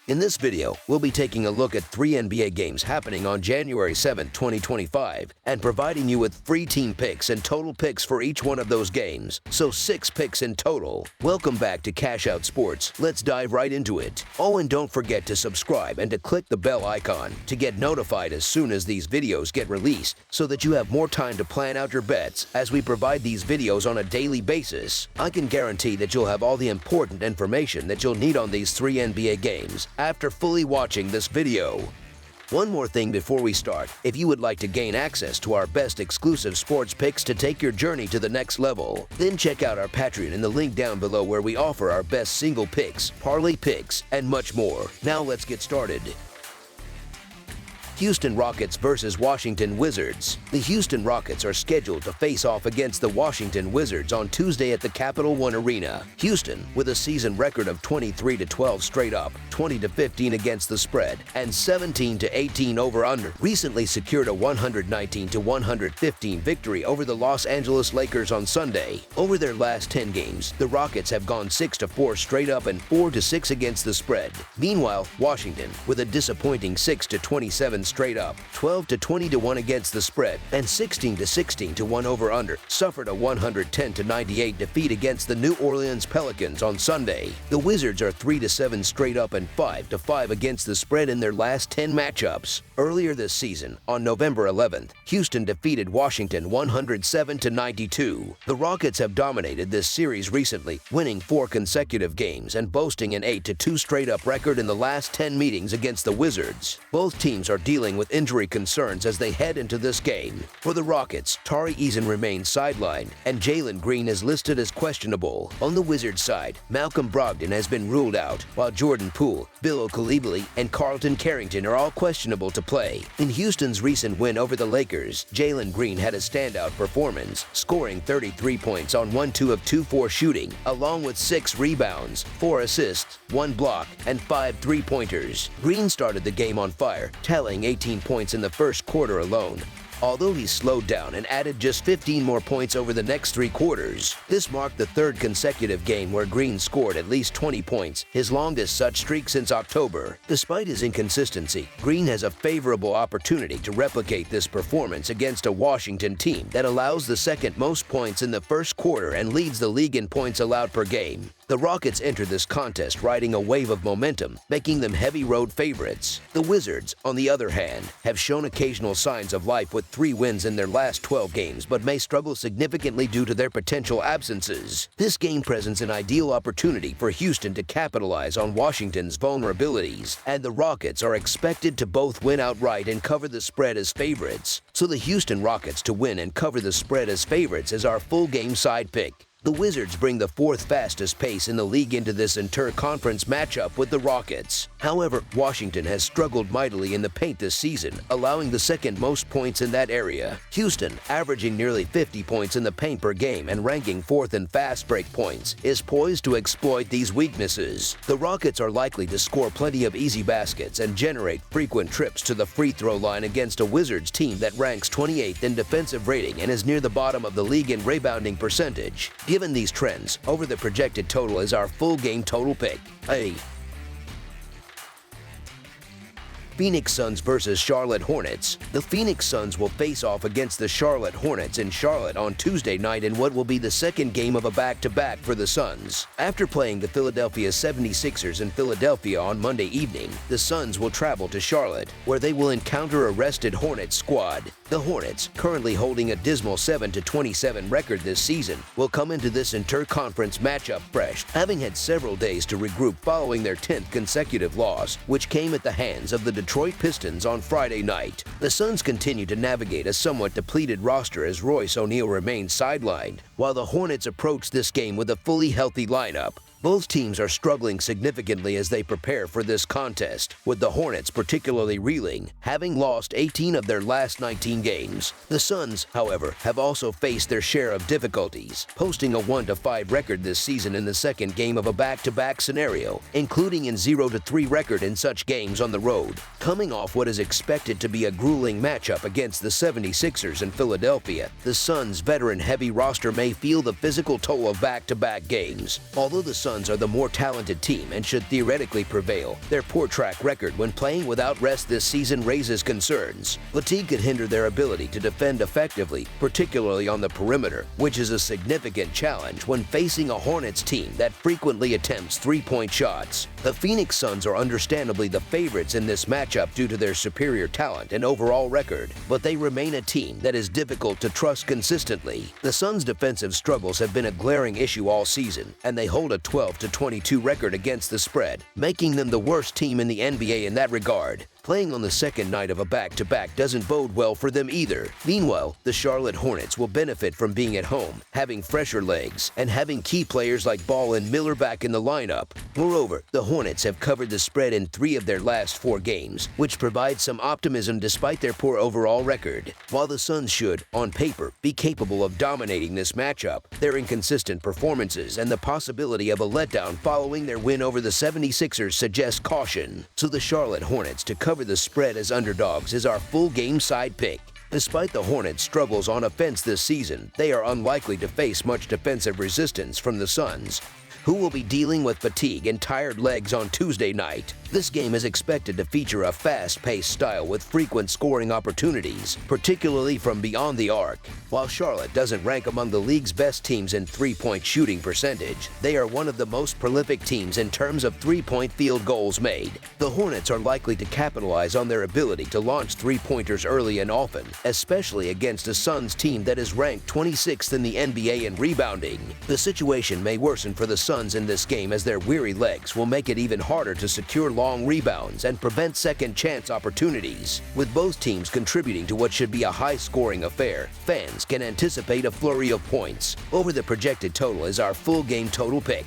In this video, we'll be taking a look at 3 NBA games happening on January 7, 2025, and providing you with free team picks and total picks for each one of those games, so 6 picks in total. Welcome back to Cash Out Sports. Let's dive right into it. Oh, and don't forget to subscribe and to click the bell icon to get notified as soon as these videos get released, so that you have more time to plan out your bets as we provide these videos on a daily basis. I can guarantee that you'll have all the important information that you'll need on these 3 NBA games after fully watching this video. One more thing before we start: if you would like to gain access to our best exclusive sports picks to take your journey to the next level, then check out our Patreon in the link down below, where we offer our best single picks, parlay picks, and much more. Now let's get started. Houston Rockets versus Washington Wizards. The Houston Rockets are scheduled to face off against the Washington Wizards on Tuesday at the Capital One Arena. Houston, with a season record of 23-12 straight up, 20-15 against the spread, and 17-18 over/under, recently secured a 119-115 victory over the Los Angeles Lakers on Sunday. Over their last 10 games, the Rockets have gone 6-4 straight up and 4-6 against the spread. Meanwhile, Washington, with a disappointing 6-27 straight up, 12-20 against the spread, and 16-16 over/under, suffered a 110-98 defeat against the New Orleans Pelicans on Sunday. The Wizards are 3-7 straight up and 5-5 against the spread in their last 10 matchups. Earlier this season, on November 11th, Houston defeated Washington 107-92. The Rockets have dominated this series recently, winning 4 consecutive games and boasting an 8-2 straight up record in the last 10 meetings against the Wizards. Both teams are dealing with injury concerns as they head into this game. For the Rockets, Tari Eason remains sidelined, and Jalen Green is listed as questionable. On the Wizards side, Malcolm Brogdon has been ruled out, while Jordan Poole, Bill Coulibaly, and Carlton Carrington are all questionable to play. In Houston's recent win over the Lakers, Jalen Green had a standout performance, scoring 33 points on 1-2 of 2-4 shooting, along with 6 rebounds, 4 assists, 1 block, and 5 three-pointers. Green started the game on fire, tallying 18 points in the first quarter alone. Although he slowed down and added just 15 more points over the next 3 quarters. This marked the 3rd consecutive game where Green scored at least 20 points, his longest such streak since October. Despite his inconsistency, Green has a favorable opportunity to replicate this performance against a Washington team that allows the 2nd most points in the first quarter and leads the league in points allowed per game. The Rockets enter this contest riding a wave of momentum, making them heavy road favorites. The Wizards, on the other hand, have shown occasional signs of life with 3 wins in their last 12 games, but may struggle significantly due to their potential absences. This game presents an ideal opportunity for Houston to capitalize on Washington's vulnerabilities, and the Rockets are expected to both win outright and cover the spread as favorites. So the Houston Rockets to win and cover the spread as favorites is our full game side pick. The Wizards bring the 4th fastest pace in the league into this inter-conference matchup with the Rockets. However, Washington has struggled mightily in the paint this season, allowing the 2nd most points in that area. Houston, averaging nearly 50 points in the paint per game and ranking 4th in fast break points, is poised to exploit these weaknesses. The Rockets are likely to score plenty of easy baskets and generate frequent trips to the free throw line against a Wizards team that ranks 28th in defensive rating and is near the bottom of the league in rebounding percentage. Given these trends, over the projected total is our full game total pick. Phoenix Suns versus Charlotte Hornets. The Phoenix Suns will face off against the Charlotte Hornets in Charlotte on Tuesday night in what will be the 2nd game of a back-to-back for the Suns. After playing the Philadelphia 76ers in Philadelphia on Monday evening, the Suns will travel to Charlotte, where they will encounter a rested Hornets squad. The Hornets, currently holding a dismal 7-27 record this season, will come into this inter-conference matchup fresh, having had several days to regroup following their 10th consecutive loss, which came at the hands of the Detroit Pistons on Friday night. The Suns continue to navigate a somewhat depleted roster as Royce O'Neal remains sidelined, while the Hornets approach this game with a fully healthy lineup. Both teams are struggling significantly as they prepare for this contest, with the Hornets particularly reeling, having lost 18 of their last 19 games. The Suns, however, have also faced their share of difficulties, posting a 1-5 record this season in the 2nd game of a back-to-back scenario, including an 0-3 record in such games on the road. Coming off what is expected to be a grueling matchup against the 76ers in Philadelphia, the Suns' veteran-heavy roster may feel the physical toll of back-to-back games. Although the Suns Suns are the more talented team and should theoretically prevail, their poor track record when playing without rest this season raises concerns. Fatigue could hinder their ability to defend effectively, particularly on the perimeter, which is a significant challenge when facing a Hornets team that frequently attempts three-point shots. The Phoenix Suns are understandably the favorites in this matchup due to their superior talent and overall record, but they remain a team that is difficult to trust consistently. The Suns' defensive struggles have been a glaring issue all season, and they hold a 12-22 record against the spread, making them the worst team in the NBA in that regard. Playing on the second night of a back-to-back doesn't bode well for them either. Meanwhile, the Charlotte Hornets will benefit from being at home, having fresher legs, and having key players like Ball and Miller back in the lineup. Moreover, the Hornets have covered the spread in 3 of their last 4 games, which provides some optimism despite their poor overall record. While the Suns should, on paper, be capable of dominating this matchup, their inconsistent performances and the possibility of a letdown following their win over the 76ers suggest caution. So the Charlotte Hornets to cover the spread as underdogs is our full game side pick. Despite the Hornets' struggles on offense this season, they are unlikely to face much defensive resistance from the Suns, who will be dealing with fatigue and tired legs on Tuesday night. This game is expected to feature a fast-paced style with frequent scoring opportunities, particularly from beyond the arc. While Charlotte doesn't rank among the league's best teams in three-point shooting percentage, they are one of the most prolific teams in terms of three-point field goals made. The Hornets are likely to capitalize on their ability to launch three-pointers early and often, especially against a Suns team that is ranked 26th in the NBA in rebounding. The situation may worsen for the Suns in this game as their weary legs will make it even harder to secure long rebounds and prevent second-chance opportunities. With both teams contributing to what should be a high-scoring affair, fans can anticipate a flurry of points. Over the projected total is our full game total pick.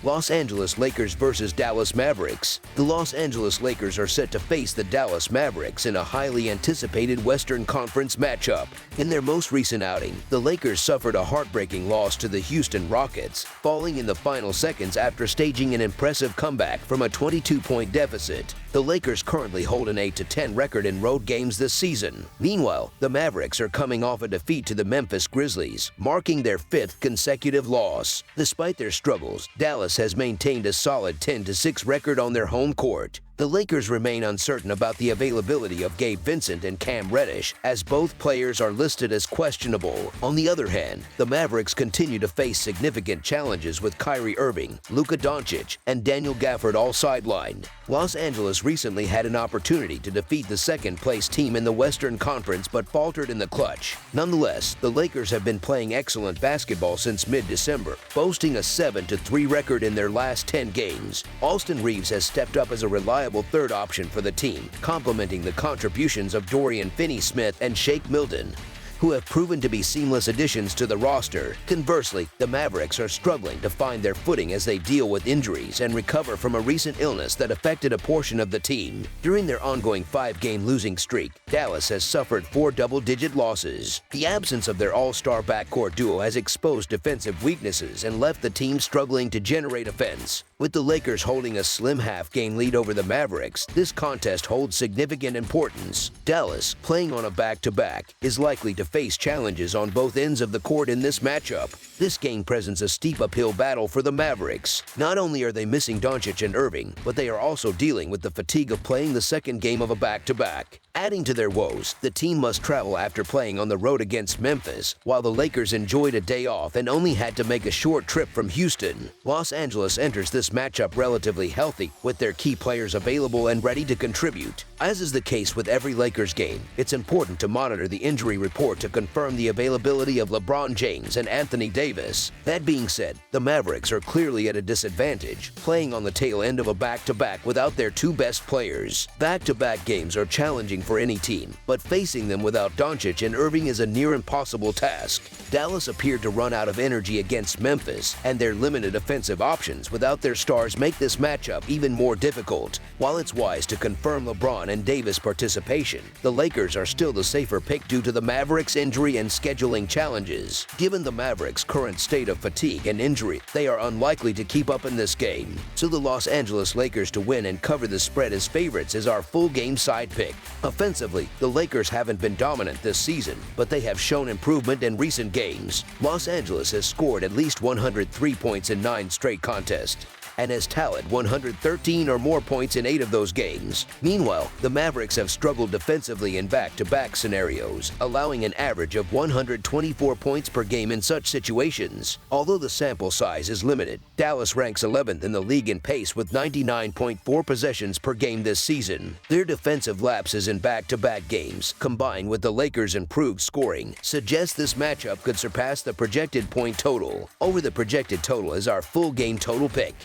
Los Angeles Lakers versus Dallas Mavericks. The Los Angeles Lakers are set to face the Dallas Mavericks in a highly anticipated Western Conference matchup. In their most recent outing, the Lakers suffered a heartbreaking loss to the Houston Rockets, falling in the final seconds after staging an impressive comeback from a 22-point deficit. The Lakers currently hold an 8-10 record in road games this season. Meanwhile, the Mavericks are coming off a defeat to the Memphis Grizzlies, marking their 5th consecutive loss. Despite their struggles, Dallas has maintained a solid 10-6 record on their home court. The Lakers remain uncertain about the availability of Gabe Vincent and Cam Reddish, as both players are listed as questionable. On the other hand, the Mavericks continue to face significant challenges with Kyrie Irving, Luka Doncic, and Daniel Gafford all sidelined. Los Angeles recently had an opportunity to defeat the second-place team in the Western Conference but faltered in the clutch. Nonetheless, the Lakers have been playing excellent basketball since mid-December, boasting a 7-3 record in their last 10 games. Austin Reeves has stepped up as a reliable third option for the team, complementing the contributions of Dorian Finney-Smith and Shake Milton, who have proven to be seamless additions to the roster. Conversely, the Mavericks are struggling to find their footing as they deal with injuries and recover from a recent illness that affected a portion of the team. During their ongoing 5-game losing streak, Dallas has suffered 4 double-digit losses. The absence of their all-star backcourt duo has exposed defensive weaknesses and left the team struggling to generate offense. With the Lakers holding a slim half-game lead over the Mavericks, this contest holds significant importance. Dallas, playing on a back-to-back, is likely to face challenges on both ends of the court in this matchup. This game presents a steep uphill battle for the Mavericks. Not only are they missing Doncic and Irving, but they are also dealing with the fatigue of playing the second game of a back-to-back. Adding to their woes, the team must travel after playing on the road against Memphis, while the Lakers enjoyed a day off and only had to make a short trip from Houston. Los Angeles enters this matchup relatively healthy, with their key players available and ready to contribute. As is the case with every Lakers game, it's important to monitor the injury report to confirm the availability of LeBron James and Anthony Davis. That being said, the Mavericks are clearly at a disadvantage, playing on the tail end of a back-to-back without their 2 best players. Back-to-back games are challenging for any team, but facing them without Doncic and Irving is a near impossible task. Dallas appeared to run out of energy against Memphis, and their limited offensive options without their stars make this matchup even more difficult. While it's wise to confirm LeBron and Davis participation, the Lakers are still the safer pick due to the Mavericks' injury and scheduling challenges. Given the Mavericks' current state of fatigue and injury, they are unlikely to keep up in this game. So the Los Angeles Lakers to win and cover the spread as favorites is our full game side pick. A Offensively, the Lakers haven't been dominant this season, but they have shown improvement in recent games. Los Angeles has scored at least 103 points in 9 straight contests and has tallied 113 or more points in 8 of those games. Meanwhile, the Mavericks have struggled defensively in back-to-back scenarios, allowing an average of 124 points per game in such situations. Although the sample size is limited, Dallas ranks 11th in the league in pace with 99.4 possessions per game this season. Their defensive lapses in back-to-back games, combined with the Lakers' improved scoring, suggest this matchup could surpass the projected point total. Over the projected total is our full game total pick.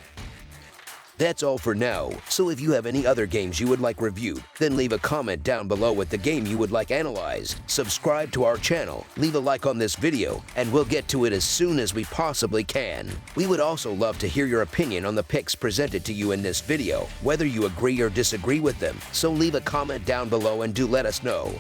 That's all for now, so if you have any other games you would like reviewed, then leave a comment down below with the game you would like analyzed. Subscribe to our channel, leave a like on this video, and we'll get to it as soon as we possibly can. We would also love to hear your opinion on the picks presented to you in this video, whether you agree or disagree with them, so leave a comment down below and do let us know.